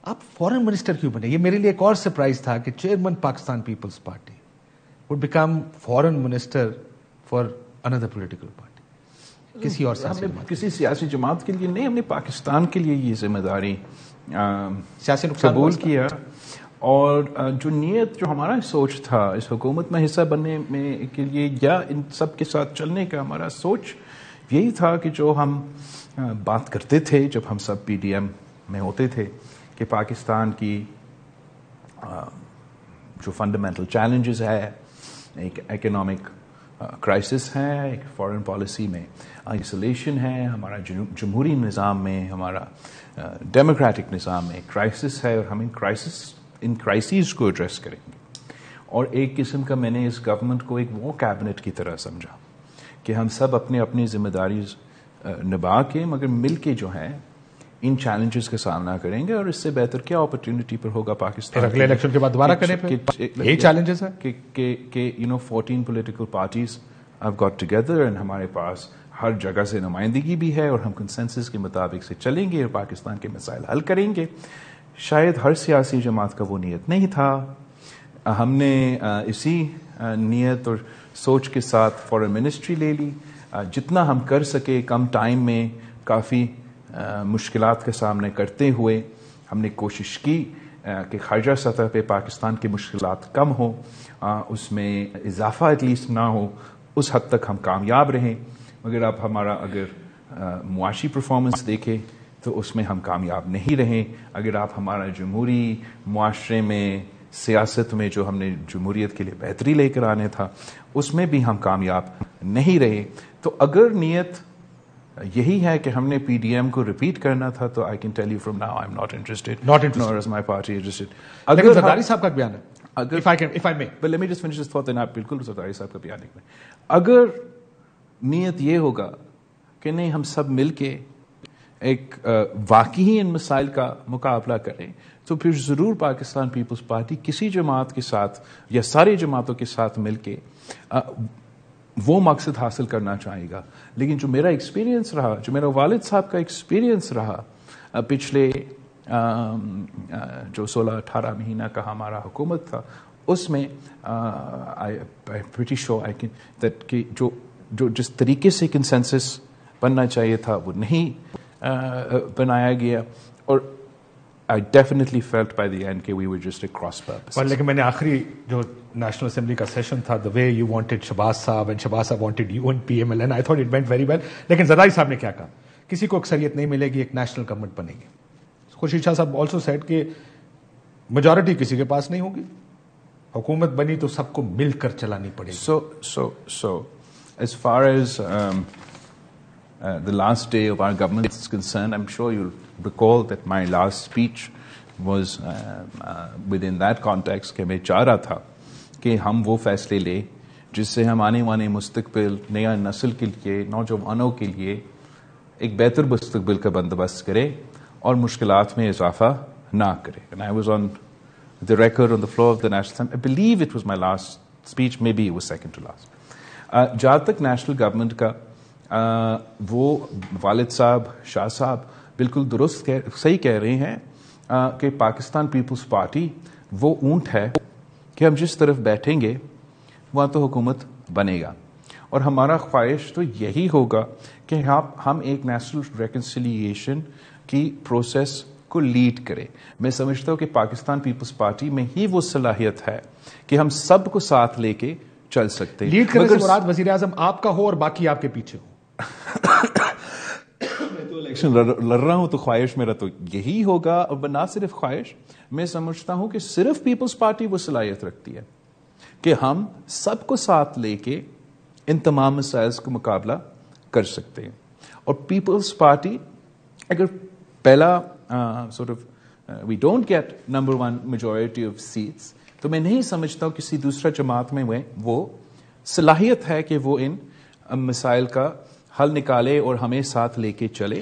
آپ فورن منسٹر کیوں بنے؟ یہ میرے لیے ایک اور سرپرائز تھا کہ chairman Pakistan Peoples Party would become foreign minister for another political party. کسی اور کسی سیاسی جماعت کے لیے نہیں، ہم نے پاکستان کے لیے یہ ذمہ داری سیاسی نقصان قبول کیا، اور جو نیت، جو ہمارا سوچ تھا اس حکومت میں حصہ بننے میں کے لیے یا ان سب کے ساتھ چلنے کا، ہمارا سوچ یہی تھا کہ جو ہم بات کرتے تھے جب ہم سب پی ڈی ایم میں ہوتے تھے کہ پاکستان کی جو فنڈامنٹل چیلنجز ہے، ایک اکنامک کرائسس ہے، ایک فارن پالیسی میں آئسولیشن ہے، ہمارا جمہوری نظام میں، ہمارا ڈیموکریٹک نظام میں کرائسس ہے، اور ہم ان کرائسیز کو ایڈریس کریں گے. اور ایک قسم کا میں نے اس گورنمنٹ کو ایک وہ کیبنٹ کی طرح سمجھا کہ ہم سب اپنی ذمہ داری نبھا کے مگر مل کے جو ہے ان چیلنجز کا سامنا کریں گے. اور اس سے بہتر کیا اپرچونٹی پر ہوگا پاکستان اگلے الیکشن کے بعد دوبارہ کریں یہی چیلنجز ہے کہ 14 political parties have got together, and ہمارے پاس ہر جگہ سے نمائندگی بھی ہے، اور ہم کنسنسس کے مطابق سے چلیں گے اور پاکستان کے مسائل حل کریں گے. شاید ہر سیاسی جماعت کا وہ نیت نہیں تھا. ہم نے اسی نیت اور سوچ کے ساتھ فارن منسٹری لے لی. جتنا ہم کر سکے کم ٹائم میں، کافی مشکلات کا سامنا کرتے ہوئے ہم نے کوشش کی کہ خارجہ سطح پہ پاکستان کی مشکلات کم ہوں، اس میں اضافہ ایٹ لیسٹ نہ ہو. اس حد تک ہم کامیاب رہیں. مگر اب ہمارا اگر معاشی پرفارمنس دیکھیں تو اس میں ہم کامیاب نہیں رہیں. اگر آپ ہمارا جمہوری معاشرے میں، سیاست میں جو ہم نے جمہوریت کے لیے بہتری لے کر آنے تھا، اس میں بھی ہم کامیاب نہیں رہے. تو اگر نیت یہی ہے کہ ہم نے پی ڈی ایم کو ریپیٹ کرنا تھا تو I can tell you from now I am not interested nor is my party interested. اگر زرداری صاحب کا بیان ہے، if I may. But let me just finish this thought, then آپ بالکل زرداری صاحب کا بیان لکھ لیں. اگر نیت یہ ہوگا کہ نہیں ہم سب مل کے ایک واقعی ان مسائل کا مقابلہ کریں، تو پھر ضرور پاکستان پیپلز پارٹی کسی جماعت کے ساتھ یا ساری جماعتوں کے ساتھ مل کے وہ مقصد حاصل کرنا چاہے گا. لیکن جو میرا ایکسپیرینس رہا، جو میرا والد صاحب کا ایکسپیرینس رہا پچھلے جو 16-18 مہینہ کا ہمارا حکومت تھا، اس میں pretty sure I can that کہ جو جس طریقے سے کنسنسس بننا چاہیے تھا وہ نہیں بنایا گیا. اور I definitely felt by the end کہ we were just at cross purposes. لیکن میں نے آخری جو نیشنل اسمبلی کا سیشن تھا، the way you wanted Shehbaz sahib and Shahbaz صاحب wanted you and PMLN, I thought it went very well. لیکن زرداری صاحب نے کیا کہا؟ کسی کو اکثریت نہیں ملے گی، ایک نیشنل گورنمنٹ بنے گی. خورشید شاہ صاحب also said کہ میجورٹی کسی کے پاس نہیں ہوگی، حکومت بنی تو سب کو مل کر چلانی پڑے گی. So as far as the last day of our government is concerned, I'm sure you'll recall that my last speech was within that context کہ میں چاہ رہا تھا کہ ہم وہ فیصلے لیں جس سے ہم آنے والے مستقبل، نیا نسل کے لیے، نوجوانوں کے لیے ایک بہتر مستقبل کا بندوبست کرے اور مشکلات میں اضافہ نہ کرے. And I was on the record on the floor of the National Assembly. I believe it was my last speech, maybe it was second to last. جہاں تک نیشنل گورنمنٹ کا، وہ والد صاحب، شاہ صاحب بالکل درست صحیح کہہ رہے ہیں کہ پاکستان پیپلز پارٹی وہ اونٹ ہے کہ ہم جس طرف بیٹھیں گے وہاں تو حکومت بنے گا. اور ہمارا خواہش تو یہی ہوگا کہ ہم ایک نیشنل ریکنسیلیشن کی پروسیس کو لیڈ کریں. میں سمجھتا ہوں کہ پاکستان پیپلز پارٹی میں ہی وہ صلاحیت ہے کہ ہم سب کو ساتھ لے کے چل سکتے ہیں. لیڈ کرنے سے مراد وزیر اعظم آپ کا ہو اور باقی آپ کے پیچھے ہو. میں تو الیکشن لڑ رہا ہوں تو خواہش میرا تو یہی ہوگا. اور نہ صرف خواہش، میں سمجھتا ہوں کہ صرف پیپلز پارٹی وہ صلاحیت رکھتی ہے کہ ہم سب کو ساتھ لے کے ان تمام مسائل کا مقابلہ کر سکتے ہیں. اور پیپلز پارٹی اگر پہلا we don't get number 1 majority of seats تو میں نہیں سمجھتا ہوں کسی دوسرا جماعت میں وہ صلاحیت ہے کہ وہ ان مسائل کا حل نکالے اور ہمیں ساتھ لے کے چلے.